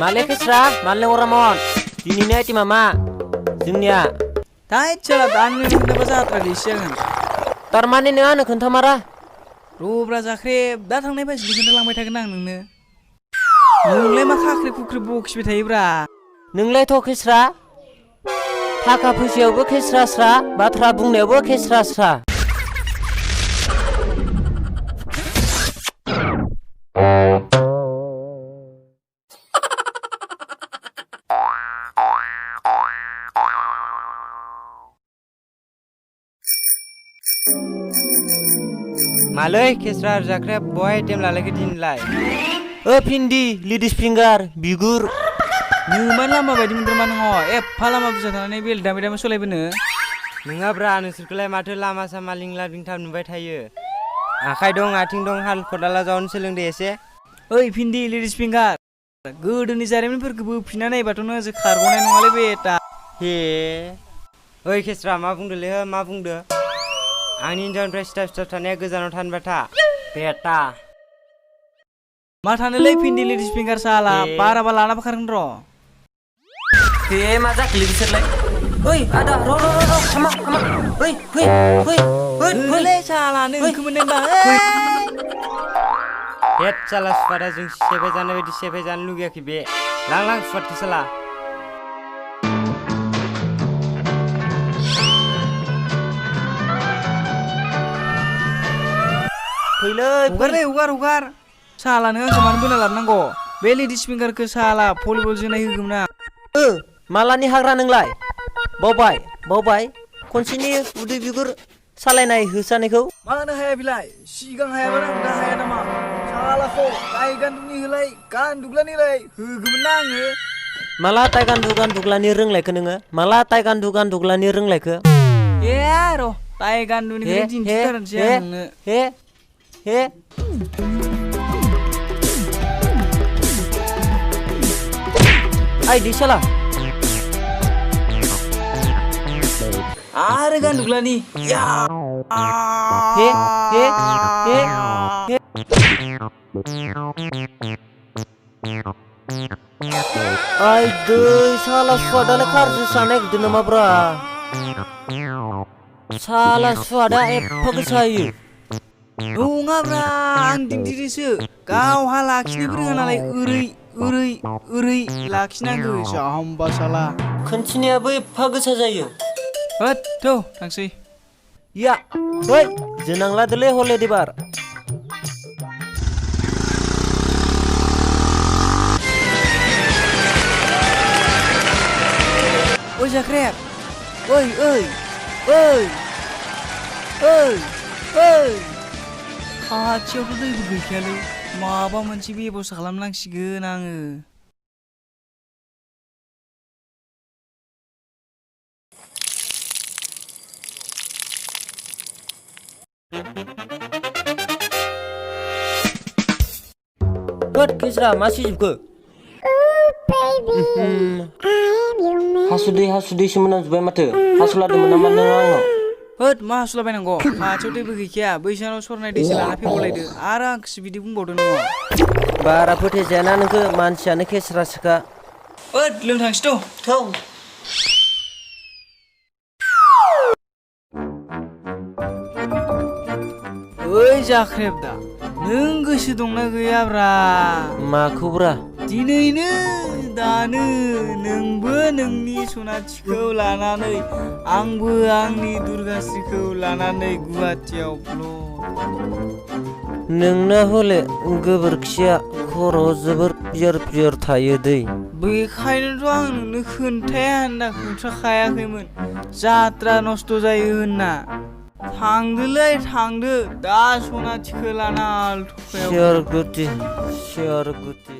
Male kesra, male oramon. Dinini item मा जोंनिया थाय चला दान में खोन्थाबा जात्रा गैसिगोन तारमाने नों आंनो खोन्थामारा रब्रा जाख्रेब दा थांनाय बायदिनो खोन्थालांबाय थागोन आं नोंनो नोंलाय मा खाख्रि खुख्रि बखिबाय थायोब्रा नोंलायथ' खेस्रा थाखा फैसायावबो खेस्रा स्रा बाथ्रा बुंनायावबो खेस्रा स्रा मालै खेस्रा जाख्रेब बहाय आइटेम लालायखो दिनलाय भिन्दी लेडिस फिंगार बिगुर नोंमान लामा बायदि मोनदोंमा नोङो एफा लामा बुरजा थानानै बेल दामै दामै सलायबोनो नोङाब्रा नोंसोरखौलाय माथो लामा सामा लिंला लिंथाब नुबाय थायो आखाइ दं आथिं दं हाल खदाला जावनो सोलोंदो एसे ओइ भिन्दी लेडिस फिंगार गोदोनि जारिमिनफोरखौ बोफिनना नायबाथ' नों खारग'नाय नङालै बेटा हे ओइ खेस्रा मा बुंदोलै हो मा बुंदो आंनि हिनजावनिफ्राय सिथाब थानाया गोजानाव थानोबा था बेटा मा थानोलै भिन्दी लेडिस फिंगार साला बाराबा लाना फैखागोन र' हे मा जाखोलै बिसोरलाय ओइ आदा र' खामा ओइ फै साला नोंखौ मोननायबा हेद साला सुवादा जों सेफाय जानाय बायदि सेफाय जानो लुगैयाखै बे लां सुवादखौ साला फैलै हगार साला नों आंखौ मानो बोना लाबोनांगौ बे लेडिस फिंगारखौ साला भलिबल जोनाय होगौमोन आं मालानि हाग्रा नोंलाय बावबाय खनसेनि उदै बिगुर सालायनाय होसानायखौ मानो हाया बिलाय सिगां हायाबा आं दा हाया नामा सालाखौ टाइ गान्दुनि होलाय गान्दुग्लानिलाय होगौमोन ना आङो माला टाइ गान्दुग्लानि रोंलायखो नोङो माला टाइ गान्दुग्लानि रोंलायखो ए र' टाइ गान्दुनिखौ दिन्थिथारनोसै आं नोंनो हे आइदि साला आरो गान्दुग्लानि हे आइ दै साला सुवादालाय खारजो सानाय गिदिर नामाब्रा साला सुवादा एफा गोसायो नङाब्रा आं दिन्थिदोंसो गावहा लाखिनोबो रोङा नालाय ओरै लाखिनांगौ जाम्बा साला खोनथिनायाबो एफा गोसा जायो होद थौ थांसै या ओइ जोनांलादोलै हले देबार ओइ जाख्रेब ओइ खाथियावथ' दैबो गैखायालै माबा मोनसे बेबस्था खालामनांसिगोन आङो होद खेस्रा मा सिजोबखो हासुदैसो मोनामजोब्बाय माथो हासुलादोंमोन नामा नों आंनाव होद मा हासुलाबायनांगौ खाथियाव दैबो गैखाया बैसानाव सरनाय दैसो लाना फैबावलायदो आरो आंखौसो बिदि बुंबावदों नोङो बारा फोथायजायाना नोंखो मानसियानो खेस्रासोखा होद लोंथांसै थौ ओइ जाख्रेब दा नों गोसो दंना गैयाब्रा माखौब्रा दिनैनो दानो नोंबो नोंनि सनाथिखौ लानानै आंबो आंनि दुर्गाश्रीखौ लानानै गुवाहाटियाव नोंना हले गोबोरखिया खर'आव जोबोर पियर थायो दै बेखायनोथ' आं नोंनो खोन्थाया होनना खोन्थाखायाखैमोन जात्रा नस्थ' जायो होनना थांदो दा सनाथिखौ लाना आलथुखायाव सियर गुटि